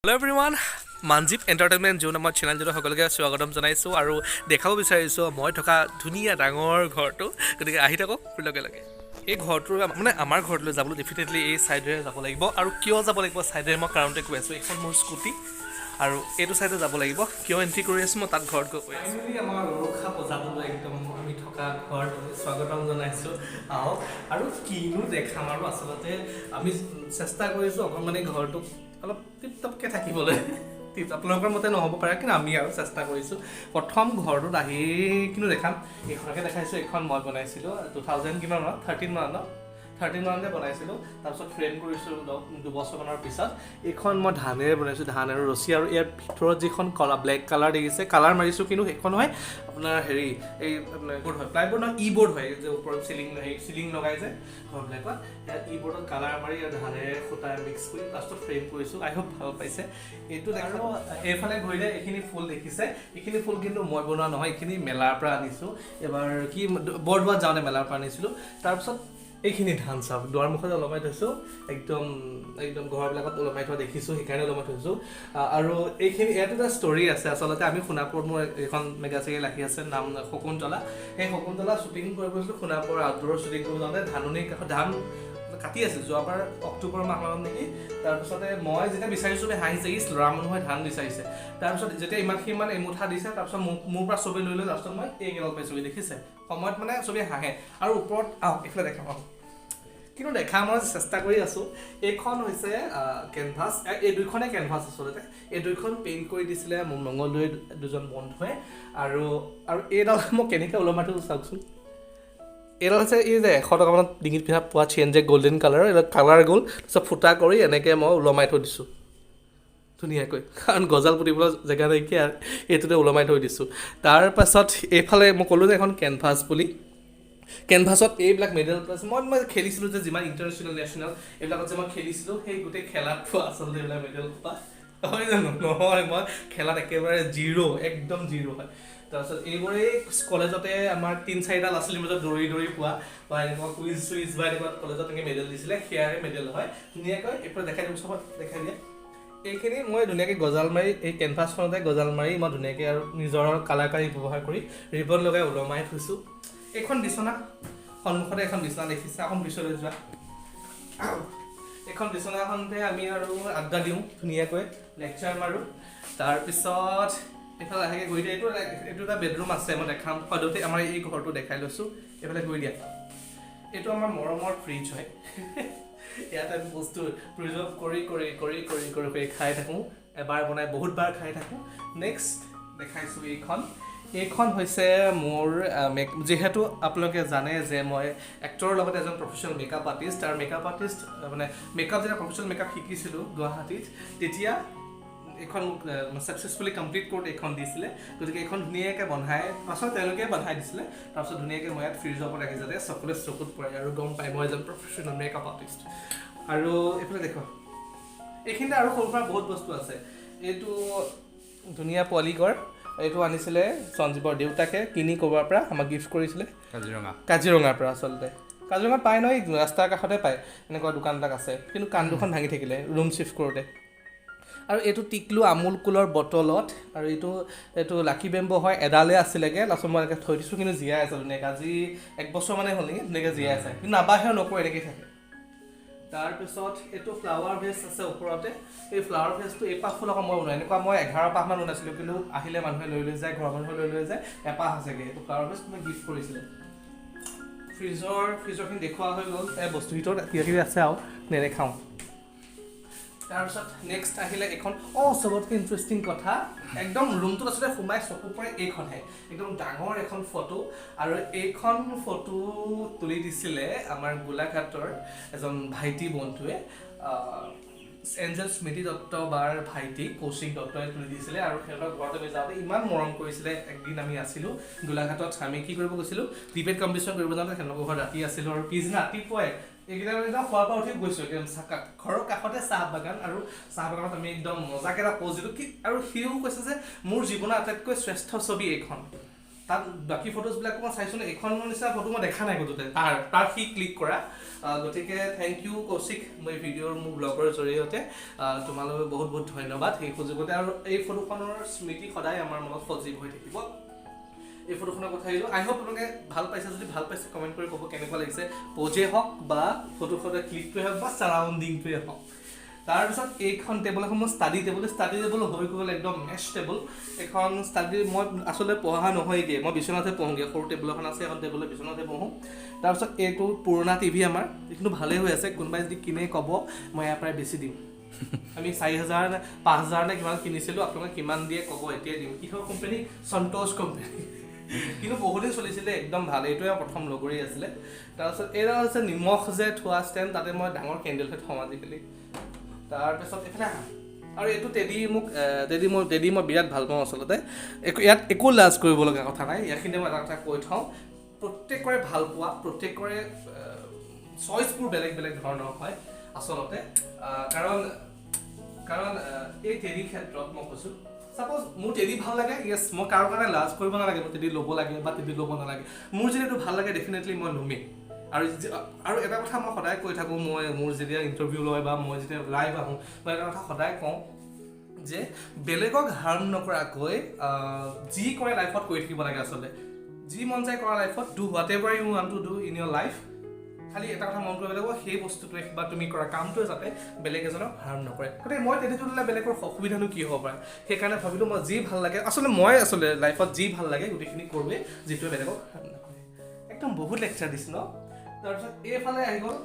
Hello' everyone মানজিপ entertainment জোন আমাৰ চেনেলটোত সকলোকে স্বাগতম জনাইছোঁ আৰু দেখাব বিচাৰিছোঁ মই থকা ধুনীয়া ডাঙৰ ঘৰটো গতিকে আহি থাকক লগে লগে এই ঘৰটোৰ মানে আমাৰ ঘৰটোলৈ যাবলৈ ডেফিনেটলি এই ছাইডেৰে যাব লাগিব আৰু কিয় যাব লাগিব ছাইডেৰে মই কাৰণতে কৈ আছোঁ এইখন মোৰ স্কুটি আৰু এইটো ছাইডে যাব লাগিব কিয় এণ্ট্ৰি কৰি আছোঁ মই তাত ঘৰত গৈ কৈ আছোঁ আমাৰ ৰখা বজাবলৈ একদম আমি থকা ঘৰটোলৈ স্বাগতম জনাইছোঁ আহক আৰু কিনো দেখাম আৰু আচলতে আমি চেষ্টা কৰিছোঁ অকণমানে ঘৰটোক অলপ টিপ টপকৈ থাকিবলৈ আপোনালোকৰ মতে নহ'ব পাৰে কিন্তু আমি আৰু চেষ্টা কৰিছোঁ প্ৰথম ঘৰটোত আহি কিন্তু দেখাম এইখনকে দেখাইছোঁ এইখন মই বনাইছিলোঁ 2000 কিমানত 13 মানতে বনাইছিলোঁ তাৰপিছত ফ্ৰেম কৰিছোঁ 2 বছৰমানৰ পিছত এইখন মই ধানেৰে বনাইছোঁ ধান আৰু ৰছী আৰু ইয়াৰ ভিতৰত যিখন ব্লেক কালাৰ দেখিছে কালাৰ মাৰিছোঁ কিন্তু সেইখন হয় আপোনাৰ হেৰি এই বৰ্ড হয় প্লাইবৰ্ড নহয় বৰ্ড হয় যে ওপৰত চিলিং লগাই যে ঘৰবিলাকত সেয়া বৰ্ডত কালাৰ মাৰি আৰু ধানেৰে সূতা মিক্স কৰি লাষ্টত ফ্ৰেম কৰিছোঁ আই হোপ ভাল পাইছে এইটো আৰু এইফালে ঘূৰিলে এইখিনি ফুল দেখিছে এইখিনি ফুল কিন্তু মই বনোৱা নহয় এইখিনি মেলাৰ পৰা আনিছোঁ এবাৰ কি বৰদোৱাত যাওঁতে মেলাৰ পৰা আনিছিলোঁ তাৰপিছত এইখিনি ধান চাওক দুৱাৰ মুখত ওলমাই থৈছোঁ একদম ঘৰবিলাকত ওলমাই থোৱা দেখিছোঁ সেইকাৰণে ওলমাই থৈছোঁ আৰু এইখিনি ইয়াত এটা ষ্টৰী আছে আচলতে আমি সোণাপুৰত মোৰ এখন মেগাজিন আহি আছে নাম শকুন্তলা সেই শকুন্তলা শ্বুটিং কৰিব গৈছিলোঁ সোণাপুৰ আউটডোৰৰ শ্বুটিং কৰিব যাওঁতে ধাননিৰ কাষত ধান কাটি আছিল যোৱাবাৰ অক্টোবৰ মাহত নেকি তাৰপিছতে মই যেতিয়া বিচাৰিছোঁ হাঁহিছে ই ল'ৰা মানুহে ধান বিচাৰিছে তাৰপিছত যেতিয়া ইমান এমুঠা দিছে তাৰপিছত মোৰ পৰা ছবি লৈ তাৰপিছত মই এইকেইডাল পাইছোঁ দেখিছে সময়ত মানে ছবি হাঁহে আৰু ওপৰত এইফালে দেখাম কিন্তু দেখাম মই চেষ্টা কৰি আছোঁ এইখন হৈছে কেনভাছ এই দুইখনে কেনভাছ আচলতে এই দুইখন পেইণ্ট কৰি দিছিলে মোৰ মংগলদৈ দুজন বন্ধুৱে আৰু এইডাল মই কেনেকৈ ওলমাই থৈছোঁ চাওকচোন এইডাল হৈছে এই যে 100 টকামানত ডিঙিত পিন্ধা পোৱা চেইন যে গল্ডেন কালাৰৰ এইডাল কালাৰ গ'ল তাৰপিছত ফুটা কৰি এনেকৈ মই ওলমাই থৈ দিছোঁ ধুনীয়াকৈ কাৰণ গজাল পুতিবলৈ জেগা নাইকিয়া এইটোতে ওলমাই থৈ দিছোঁ তাৰপাছত এইফালে মই ক'লোঁ যে এখন কেনভাছ বুলি কেনভাছত এইবিলাক মেডেল পাইছোঁ মই খেলিছিলোঁ যে যিমান ইণ্টাৰনেশ্যনেল নেশ্যনেল এইবিলাকত যে মই খেলিছিলোঁ সেই গোটেই খেলাতটো আচলতে এইবিলাক মেডেল পোৱা হয় জানো নহয় মই খেলাত একেবাৰে একদম জিৰ' হয় তাৰপিছত এইবোৰেই কলেজতে আমাৰ 3-4টা ল'ৰা ছোৱালীৰ মাজত দৌৰি পোৱা বা এনেকুৱা কুইজ চুইজ বা এনেকুৱা কলেজত এনেকৈ মেডেল দিছিলে সেয়াৰে মেডেল হয় ধুনীয়াকৈ এইফালে দেখাই দিম চবত দেখাই দিয়ে এইখিনি মই ধুনীয়াকৈ গজাল মাৰি এই কেনভাছখনতে গজাল মাৰি মই ধুনীয়াকৈ আৰু নিজৰ কালাৰকাৰী ব্যৱহাৰ কৰি ৰিবন লগাই ওলমাই থৈছোঁ এইখন বিচনা সন্মুখতে এখন বিচনা দেখিছে এখন পিছলৈ যোৱা এইখন বিচনাখনতে আমি আৰু আড্ডা দিওঁ ধুনীয়াকৈ লেকচাৰ মাৰোঁ তাৰপিছত এইফালে লাহেকৈ গৈ দিয়ে এইটো এটা বেডৰুম আছে মই দেখাম সদতে আমাৰ এই ঘৰটো দেখাই লৈছোঁ এইফালে গৈ দিয়া এইটো আমাৰ মৰমৰ ফ্ৰিজ হয় ইয়াত আমি বস্তু প্ৰিজাৰ্ভ কৰি খাই থাকোঁ এবাৰ বনাই বহুতবাৰ খাই থাকোঁ নেক্সট দেখাইছোঁ এইখন হৈছে মোৰ যিহেতু আপোনালোকে জানে যে মই এক্টৰৰ লগতে এজন প্ৰফেশ্যনেল মেকআপ আৰ্টিষ্ট আৰু মেকআপ আৰ্টিষ্ট মানে মেকআপ যেতিয়া প্ৰফেশ্যনেল মেকআপ শিকিছিলোঁ গুৱাহাটীত তেতিয়া এইখন ছাকচেছফুলি কমপ্লিট কৰোঁতে এইখন দিছিলে গতিকে এইখন ধুনীয়াকৈ বন্ধাই পাছত তেওঁলোকে বন্ধাই দিছিলে তাৰপিছত ধুনীয়াকৈ মই ইয়াত ফ্ৰিজৰ ওপৰত ৰাখি যাতে সকলোৱে চকুত পৰে আৰু গম পায় মই এজন প্ৰফেশ্যনেল মেকআপ আৰ্টিষ্ট আৰু এইফালে দেখোঁ এইখিনিতে আৰু সৰু সুৰা বহুত বস্তু আছে এইটো ধুনীয়া পোৱালিঘৰ এইটো আনিছিলে সঞ্জীৱৰ দেউতাকে কিনি ক'ৰবাৰ পৰা আমাক গিফ্ট কৰিছিলে কাজিৰঙাৰ পৰা আচলতে কাজিৰঙাত পায় নহয় ৰাস্তাৰ কাষতে পায় এনেকুৱা দোকানবিলাক আছে কিন্তু কাণ দুখন ভাঙি থাকিলে ৰুম শ্বিফ্ট কৰোঁতে আৰু এইটো টিকলু আমুল কুলৰ বটলত আৰু এইটো লাকি বেম্বো হয় এডালে আছিলেগৈ লাষ্টত মই এনেকৈ থৈ দিছোঁ কিন্তু জীয়াই আছে ধুনীয়াকৈ আজি 1 বছৰ মানে হ'ল নেকি ধুনীয়াকৈ জীয়াই আছে কিন্তু নাবাহেও নকৰোঁ এনেকৈ থাকে তাৰপিছত এইটো ফ্লাৱাৰ ভেজ আছে ওপৰতে এই ফ্লাৱাৰ ভেজটো এপাহ ফুল আকৌ মই বনাওঁ এনেকুৱা মই 11 পাহমান বনাইছিলোঁ কিন্তু আহিলে মানুহে লৈ যায় ঘৰৰ মানুহে লৈ যায় এপাহ আছেগৈ এইটো ফ্লাৱাৰ ভেজ মই গিফ্ট কৰিছিলে ফ্ৰিজৰখিনি দেখুওৱা হৈ গ'ল এই বস্তুৰ ভিতৰত কিবাকিবি আছে আৰু নেদেখাওঁ তাৰপিছত নেক্সট আহিলে এইখন চবতকৈ ইণ্টাৰেষ্টিং কথা একদম ৰুমটোত আচলতে সোমাই চকু পৰে এইখনহে একদম ডাঙৰ এখন ফটো আৰু এইখন ফটো তুলি দিছিলে আমাৰ গোলাঘাটৰ এজন ভাইটি বন্ধুৱে এঞ্জেল স্মৃতি দত্ত বাৰ ভাইটি কৌশিক দত্তই তুলি দিছিলে আৰু সিহঁতৰ ঘৰত আমি যাওঁতে ইমান মৰম কৰিছিলে একদিন আমি আছিলোঁ গোলাঘাটত আমি কি কৰিব গৈছিলোঁ ডিবেট কম্পিটিশ্যন কৰিব যাওঁতে সিহঁতৰ ঘৰত ৰাতি আছিলোঁ আৰু পিছদিনা ৰাতিপুৱাই এইকেইটা একদম খোৱাৰ পৰা উঠি গৈছোঁ একদম ঘৰৰ কাষতে চাহ বাগান আৰু চাহ বাগানত আমি একদম মজাকৈ এটা প'জ দিলোঁ কি আৰু সিও কৈছে যে মোৰ জীৱনৰ আটাইতকৈ শ্ৰেষ্ঠ ছবি এইখন তাত বাকী ফটোজবিলাক মই চাইছোঁ এইখনৰ নিচিনা ফটো মই দেখা নাই ক'তোতে তাৰ সি ক্লিক কৰা গতিকে থেংক ইউ কৌশিক মই ভিডিঅ'ৰ মোৰ ব্লগৰ জৰিয়তে তোমালোকে বহুত বহুত ধন্যবাদ সেই সুযোগতে আৰু এই ফটোখনৰ স্মৃতি সদায় আমাৰ মনত সজীৱ হৈ থাকিব এই ফটোখনৰ কথা আহিলোঁ আই হোপ আপোনালোকে ভাল পাইছে যদি ভাল পাইছে কমেণ্ট কৰি ক'ব কেনেকুৱা লাগিছে প'জে হওক বা ফটোখনৰ ক্লিকটোৱে হওক বা ছাৰাউণ্ডিংটোৱে হওক তাৰপিছত এইখন টেবুল এখন মই ষ্টাডি টেবুল হৈ গ'ল একদম মেছ টেবুল এখন ষ্টাডি মই আচলতে পঢ়া নহয়গৈ মই বিচনাতে পঢ়োঁগৈ সৰু টেবুল এখন আছে এখন টেবুলত বিচনাতে পঢ়োঁ তাৰপিছত এইটো পুৰণা টিভি আমাৰ এইটো ভালেই হৈ আছে কোনোবাই যদি কিনে ক'ব মই ইয়াৰ পৰাই বেছি দিম আমি 4,000 5,000 নে কিমান কিনিছিলোঁ আপোনালোকে কিমান দিয়ে ক'ব এতিয়া দিম কিহৰ কোম্পানী সন্তোষ কোম্পানী কিন্তু বহুদিন চলিছিলে একদম ভাল এইটোৱে প্ৰথম লগৰী আছিলে তাৰপিছত এইডাল হৈছে নিমখ যে থোৱা ষ্টেণ্ড তাতে মই ডাঙৰ কেণ্ডেল হৈ থওঁ আজিকালি তাৰপিছত এইফালে আৰু এইটো টেডি মই বিৰাট ভাল পাওঁ আচলতে ইয়াত একো লাজ কৰিব লগা কথা নাই ইয়াৰখিনিতে মই এটা কথা কৈ থওঁ প্ৰত্যেকৰে ভাল পোৱা প্ৰত্যেকৰে চইচবোৰ বেলেগ বেলেগ ধৰণৰ হয় আচলতে কাৰণ এই টেডিৰ ক্ষেত্ৰত মই কৈছোঁ সাপোজ মোৰ টেডি ভাল লাগে ইয়েছ মই কাৰো কাৰণে লাজ কৰিব নালাগে মই টেডি ল'ব লাগে বা টেডি ল'ব নালাগে মোৰ যদি এইটো ভাল লাগে ডেফিনেটলি মই ল'মেই আৰু এটা কথা মই সদায় কৈ থাকোঁ মই মোৰ যেতিয়া ইণ্টাৰভিউ লয় বা মই যেতিয়া লাইভ আহোঁ মই এটা কথা সদায় কওঁ যে বেলেগক হাৰ্ম নকৰাকৈ যি কৰে লাইফত কৰি থাকিব লাগে আচলতে যি মন যায় কৰা লাইফত do whatever you want to do in your life খালি এটা কথা মন কৰিব লাগিব সেই বস্তুটোৱে বা তুমি কৰা কামটোৱে যাতে বেলেগ এজনক হাৰ্ম নকৰে গতিকে মই টেডিটো ল'লে বেলেগৰ অসুবিধানো কি হ'ব পাৰে সেইকাৰণে ভাবিলোঁ মই যি ভাল লাগে আচলতে লাইফত যি ভাল লাগে গোটেইখিনি কৰোঁৱে যিটোৱে বেলেগক হাৰ্ম নকৰে একদম বহুত লেকচাৰ দিছোঁ ন তাৰপিছত এইফালে আহি গ'ল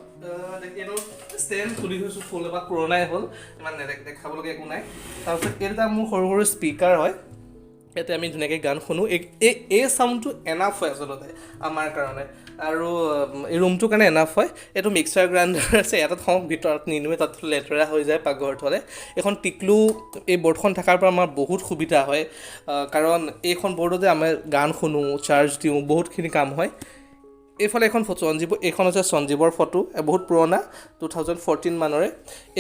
এইটো ষ্টেণ্ড খুলি থৈছোঁ ফুল এপাত পুৰণাই হ'ল ইমান দেখাবলগীয়া একো নাই তাৰপিছত এইটা মোৰ সৰু সৰু স্পীকাৰ হয় ইয়াতে আমি ধুনীয়াকৈ গান শুনো এই চাউণ্ডটো এনাফ হয় আচলতে আমাৰ কাৰণে আৰু এই ৰুমটোৰ কাৰণে এনাফ হয় এইটো মিক্সাৰ গ্ৰাইণ্ডাৰ আছে এটা থওঁ ভিতৰত নিনোৱে তাত লেতেৰা হৈ যায় পাকঘৰত হ'লে এইখন টিকলু এই বৰ্ডখন থকাৰ পৰা আমাৰ বহুত সুবিধা হয় কাৰণ এইখন বৰ্ডতে আমি গান শুনো চাৰ্জ দিওঁ বহুতখিনি কাম হয় এইফালে এখন ফটো এইখন হৈছে সঞ্জীৱৰ ফটো বহুত পুৰণা 2014 মানৰে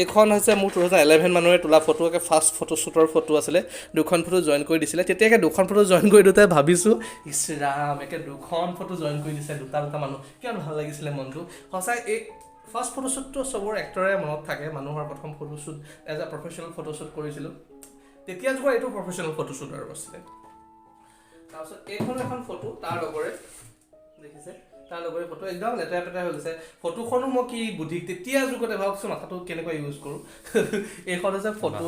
এইখন হৈছে মোৰ 2011 মানৰে তোলা ফটো ফাৰ্ষ্ট ফটোশ্বুটৰ ফটো আছিলে দুখন ফটো জইন কৰি দিছিলে তেতিয়াকৈ দুখন ফটো জইন কৰি দিওঁতে ভাবিছোঁ ইছৰাম দুখন ফটো জইন কৰি দিছে দুটা মানুহ কিমান ভাল লাগিছিলে মনটো সঁচাই এই ফাৰ্ষ্ট ফটোশ্বুটটো চবৰ এক্টৰে মনত থাকে মানুহৰ প্ৰথম photoshoot as a professional photoshoot কৰিছিলোঁ তেতিয়া যুগৰ এইটো প্ৰফেশ্যনেল ফটোশ্বুট আৰু আছিলে তাৰপিছত এইখন এখন ফটো তাৰ লগৰে দেখিছে তাৰ লগৰে ফটো একদম লেতেৰা পেতেৰা হৈ গৈছে ফটোখনো মই কি বুদ্ধি তেতিয়া যুগতে ভাবকচোন মাথাটো কেনেকুৱা ইউজ কৰোঁ এইখন হৈছে ফটো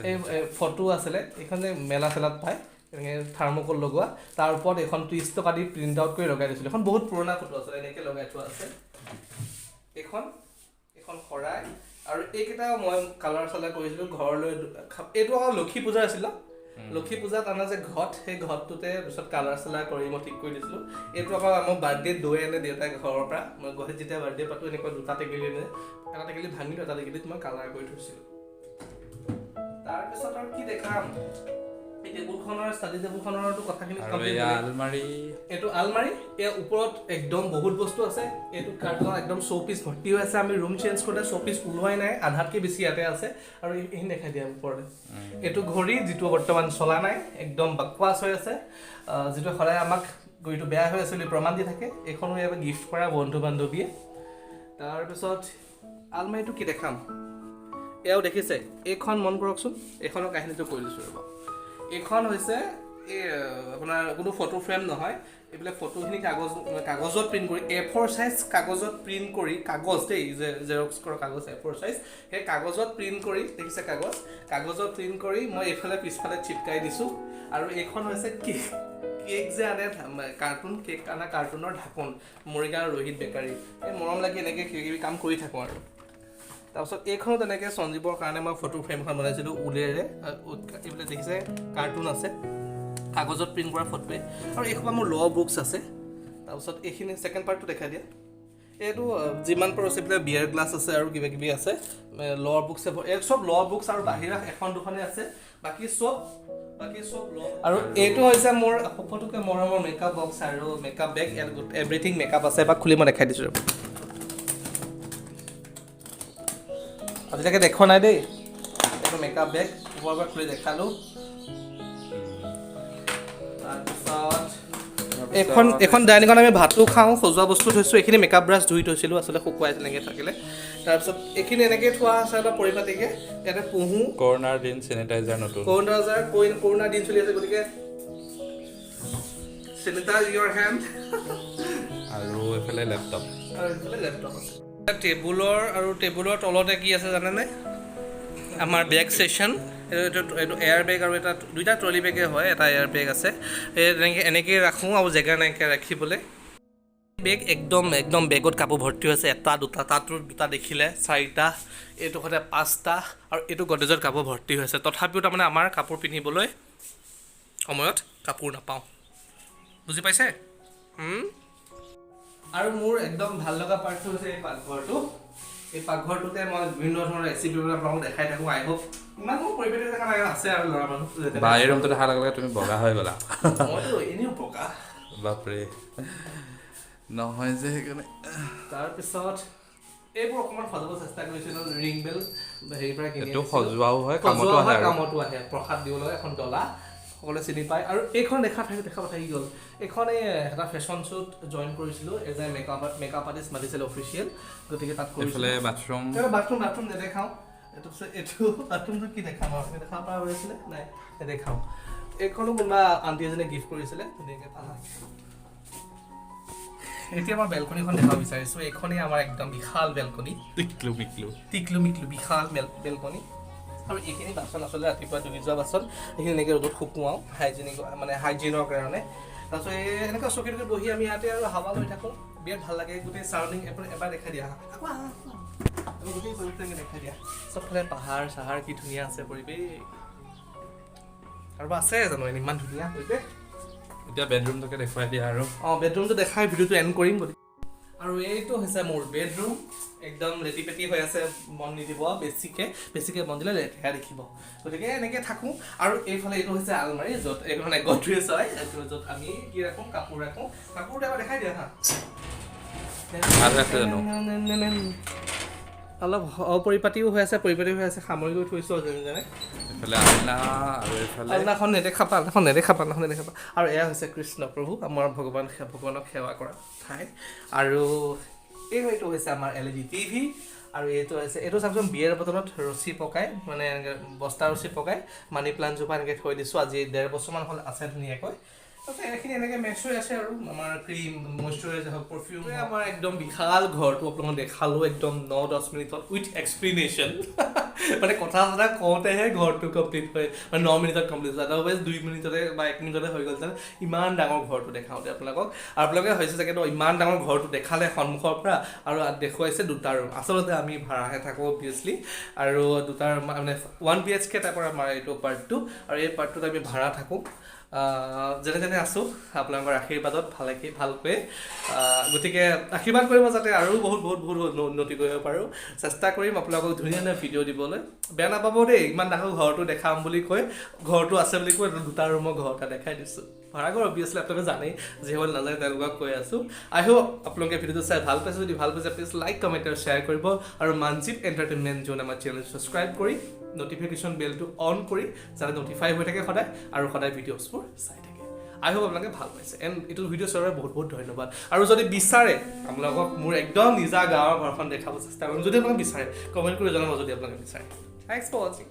এই ফটো আছিলে এইখন যে মেলা চেলাত পায় এনেকৈ থাৰ্মকল লগোৱা তাৰ ওপৰত এখন 30 টকা দি প্ৰিণ্ট আউট কৰি লগাই দিছিলোঁ এখন বহুত পুৰণা ফটো আছিলে এনেকৈ লগাই থোৱা আছে এইখন শৰাই আৰু এইকেইটা মই কালাৰ চালাৰ কৰিছিলোঁ ঘৰলৈ এইটো আকৌ লক্ষী পূজা আছিলে লক্ষী পূজাত আনা যে ঘট সেই ঘটটোতে পিছত কালাৰ চালাৰ কৰি মই ঠিক কৰি দিছিলোঁ এইটো আকৌ মোৰ বাৰ্থডে দৈ আনে দেউতাই ঘৰৰ পৰা মই গুৱাহাটীত যেতিয়া বাৰ্থডে পাতোঁ এনেকুৱা দুটা টেকেলি আনে এটা টেকেলি ভাঙিলোঁ এটা টেকেলিত মই কালাৰ কৰি থৈছিলোঁ তাৰপিছত আৰু কি দেখাম এই টেবুলখনৰ ষ্টাডি টেবুলখনৰতো কথাখিনি এইটো আলমাৰী ইয়াৰ ওপৰত একদম বহুত বস্তু আছে এইটো কাৰ্টুনত একদম শ্ব'পিচ ভৰ্তি হৈ আছে আমি ৰুম চেঞ্জ কৰোঁতে শ্ব'পিচ ওলোৱাই নাই আধাতকৈ বেছি ইয়াতে আছে আৰু এইখিনি দেখাই দিয়া ওপৰতে এইটো ঘড়ী যিটো বৰ্তমান চলা নাই একদম বাকৱাছ হৈ আছে যিটো সদায় আমাক ঘড়ীটো বেয়া হৈ আছে বুলি প্ৰমাণ দি থাকে এইখনো ইয়াত গিফ্ট কৰা বন্ধু বান্ধৱীয়ে তাৰপিছত আলমাৰীটো কি দেখাম এয়াও দেখিছে এইখন মন কৰকচোন এইখনৰ কাহিনীটো কৈ দিছোঁ ৰ'ব এইখন হৈছে এই আপোনাৰ কোনো ফটো ফ্ৰেম নহয় এইবিলাক ফটোখিনি কাগজত প্ৰিণ্ট কৰি A4 সাইজ কাগজত প্ৰিণ্ট কৰি কাগজ দেই যে জেৰক্স কৰা কাগজ A4 সাইজ সেই কাগজত প্ৰিণ্ট কৰি দেখিছে কাগজত প্ৰিণ্ট কৰি মই এইফালে পিছফালে চিপকাই দিছোঁ আৰু এইখন হৈছে কেক যে আনে কেক আনা কাৰ্টুনৰ ঢাকোন মৰিগাঁৱৰ ৰোহিত বেকাৰী এই মৰম লাগি এনেকৈ কিবা কাম কৰি থাকোঁ আৰু তাৰপিছত এইখনো তেনেকৈ সঞ্জীৱৰ কাৰণে মই ফটো ফ্ৰেমখন বনাইছিলোঁ ঊলেৰে এইবিলাক দেখিছে কাৰ্টুন আছে কাগজত প্ৰিণ্ট কৰা ফটোৱে আৰু এইসোপা মোৰ ল' বুকছ আছে তাৰপিছত এইখিনি ছেকেণ্ড পাৰ্টটো দেখাই দিয়া এইটো যিমান পাৰোঁ আছে এইবিলাক বিয়াৰ গ্লাছ আছে আৰু কিবা কিবি আছে ল' বুকছ চব ল' বুকছ আৰু বাহিৰা এখন দুখনে আছে বাকী চব আৰু এইটো হৈছে মোৰ সকলোতকৈ মৰমৰ মেকআপ বক্স আৰু মেকআপ বেগ এভৰিথিং মেকআপ আছে এবাৰ খুলি মই দেখাই দিছোঁ আজিলৈকে দেখুৱা নাই দেই এইটো মেকআপ বেগ ওপৰৰ পৰা খুলি দেখালোঁ তাৰপিছত এখন ডাইনিঙত আমি ভাতো খাওঁ, সজোৱা বস্তু থৈছোঁ। এইখিনি মেকআপ ব্ৰাছ ধুই থৈছিলোঁ আচলতে শুকুৱাই তেনেকৈ থাকিলে। তাৰপিছত এইখিনি এনেকৈ থোৱা আছে এটা পৰিপাটিকৈ। ইয়াতে পুহোঁ। কৰোণাৰ দিন চেনিটাইজাৰ নতুন। কৰোণাৰ দিন চলি আছে, গতিকে চেনিটাইজ ইয়ৰ হেণ্ড। আৰু এইফালে লেপটপ আছে। টেবুলৰ তলতে কি আছে জানেনে? আমাৰ বেগ ছেকশ্যন। এইটো এয়াৰ বেগ আৰু এটা দুইটা ট্ৰলি বেগে হয়, এটা এয়াৰ বেগ আছে। এনেকৈ ৰাখোঁ আৰু জেগা নাইকিয়া ৰাখিবলৈ। বেগ একদম বেগত কাপোৰ ভৰ্তি হৈছে, এটা দুটা, তাতো দুটা দেখিলে 4টা, এইটো সৈতে 5টা, আৰু এইটো গডৰেজত কাপোৰ ভৰ্তি হৈছে। তথাপিও তাৰমানে আমাৰ কাপোৰ পিন্ধিবলৈ সময়ত কাপোৰ নাপাওঁ, বুজি পাইছে? আৰু মোৰ একদম ভাল লগা পাৰ্টটো হৈছে এই পাকঘৰটো। এই পাকঘৰটোতে মই বিভিন্ন ধৰণৰ ৰেচিপিবিলাক আপোনালোকক দেখাই থাকোঁ। আই হোপ ইমান মোৰ পৰিৱেশ দেখা নাই, আছে আৰু ল'ৰা মানুহ। এই ৰুমটো দেখাৰ লগে লগে তুমি বগা হৈ গ'লা। মইতো এনেও বগা, বাপৰে নহয় যে সেইকাৰণে। তাৰপিছত এইবোৰ অকণমান সজাব চেষ্টা কৰিছিলোঁ। ৰিং বেল হেৰিৰ পৰা কিনি এইটো সজোৱাও হয়, কামতো আহে। প্ৰসাদ দিবলৈ এখন ডলা, সকলোৱে চিনি পায়। আৰু এইখন দেখা থাকি গ'ল। এইখন এটা ফেশ্বন শ্বুট জইন কৰিছিলোঁ। এজ এ মেকআপ আৰ্টিষ্ট মাতিছিলে অফিচিয়েল, গতিকে তাত কৰিছিলোঁ। বাথৰুম নেদেখাওঁ। এইটো বাথৰুমটো কি দেখাম আৰু দেখাব পৰা হৈছিলে নাই, নেদেখাওঁ। এইখনো কোনোবা আণ্টি এজনে গিফ্ট কৰিছিলে, ধুনীয়াকৈ পালা। এতিয়া মই বেলকনিখন দেখাব বিচাৰিছোঁ। এইখনেই আমাৰ একদম বিশাল বেলকনি, টিকলু মিকলু বিশাল বেলকনি। আৰু এইখিনি বাচন আচলতে ৰাতিপুৱা ধুই যোৱা বাচন, এইখিনি এনেকৈ ৰ'দত শুকুৱাওঁ হাইজিনৰ কাৰণে। তাৰপিছত এনেকুৱা চকী টকীত বহি আমি ইয়াতে আৰু হাৱা লৈ থাকোঁ, বিৰাট ভাল লাগে। গোটেই চাৰাউণ্ডিং এবাৰ দেখাই দিয়া, গোটেই পৰিৱেশটো দেখাই দিয়া। চবফালে পাহাৰ চাহাৰ, কি ধুনীয়া আছে পৰিৱেশ। আৰু আছে জানো ইমান ধুনীয়া পৰিৱেশ। এতিয়া বেডৰুমটোকে দেখুৱাই দিয়া আৰু। বেডৰুমটো দেখাই ভিডিঅ'টো এণ্ড কৰিম। আৰু এইটো হৈছে মোৰ বেডৰুম, একদম লেটি পেটি হৈ আছে। মন নিদিব, বেছিকৈ মন দিলে লেতেৰা দেখিব, গতিকে এনেকৈ থাকোঁ। আৰু এইফালে এইটো হৈছে আলমাৰী, য'ত এইখন গডৰেজ হয়, য'ত আমি কি ৰাখোঁ, কাপোৰ ৰাখোঁ। কাপোৰটো এবাৰ দেখাই দিয়া হা। অলপ অপৰিপাটিও হৈ আছে, সামৰি লৈ থৈছোঁ যেনে। আলনাখন নেদেখাবা। আৰু এয়া হৈছে কৃষ্ণ প্ৰভু, আমাৰ ভগৱানক সেৱা কৰা ঠাই। আৰু এইটো হৈছে আমাৰ LED TV। আৰু এইটো চাওকচোন, বিয়েৰ বটলত ৰছী পকাই, মানে বস্তা ৰছী পকাই মানি প্লাণ্টজোপা এনেকৈ থৈ দিছোঁ। আজি 1.5 বছৰমান হ'ল, আছে ধুনীয়াকৈ। তাৰপিছত এইখিনি এনেকৈ মেক্স হৈ আছে। আৰু আমাৰ ক্ৰীম, মইশ্চাৰাইজাৰ হওক, পাৰফিউম। আমাৰ একদম বিশাল ঘৰটো আপোনালোকক দেখালোঁ একদম 9-10 মিনিটত উইথ এক্সপ্লেনেশ্যন। মানে কথা কওঁতেহে ঘৰটো কমপ্লিট হয়, মানে 9 মিনিটত কমপ্লিট হয়। আদাৰৱাইজ 2 মিনিটতে বা 1 মিনিটতে হৈ গ'ল। ইমান ডাঙৰ ঘৰটো দেখাওঁতে আপোনালোকক। আৰু আপোনালোকে হৈছে চাগে ইমান ডাঙৰ ঘৰটো দেখালে সন্মুখৰ পৰা, আৰু দেখুৱাইছে 2টা ৰুম। আচলতে আমি ভাড়াহে থাকোঁ অবভিয়াছলি, আৰু 2টা মানে 1 BHK টাইপৰ আমাৰ এইটো পাৰ্টটো। আৰু এই পাৰ্টটোত আমি ভাড়া থাকোঁ। যেনে আছোঁ আপোনালোকৰ আশীৰ্বাদত ভালকৈ। গতিকে আশীৰ্বাদ কৰিব যাতে আৰু বহুত উন্নতি কৰিব পাৰোঁ। চেষ্টা কৰিম আপোনালোকক ধুনীয়া ভিডিঅ' দিবলৈ। বেয়া নাপাব দেই, ইমান ডাঙৰ ঘৰটো দেখাম বুলি কৈ, ঘৰটো আছে বুলি কৈ 2টা ৰুমৰ ঘৰ এটা দেখাই দিছোঁ। ভাড়াঘৰ অবভিয়াছলি আপোনালোকে জানেই, যিসকল নাজানে তেওঁলোকক কৈ আছোঁ। আই হোপ আপোনালোকে ভিডিঅ'টো চাই ভাল পাইছে। যদি ভাল পাইছে প্লিজ লাইক, কমেণ্ট আৰু শ্বেয়াৰ কৰিব। আৰু মনজিত এণ্টাৰটেইনমেণ্ট জোন আমাৰ চেনেল ছাবস্ক্ৰাইব কৰি নটিফিকেশ্যন বেলটো অন কৰি যাতে নটিফাই হৈ থাকে সদায়, আৰু সদায় ভিডিঅ'ছবোৰ চাই থাকে। আই হোপ আপোনালোকে ভাল পাইছে। এণ্ড এইটো ভিডিঅ' চোৱাৰ বাবে বহুত ধন্যবাদ। আৰু যদি বিচাৰে আপোনালোকক মোৰ একদম নিজা গাঁৱৰ ঘৰখন দেখাব চেষ্টা কৰিম, যদি আপোনালোকে বিচাৰে কমেণ্ট কৰি জনাব, যদি আপোনালোকে বিচাৰে। থ্যাংকছ ফৰ ৱাচিং।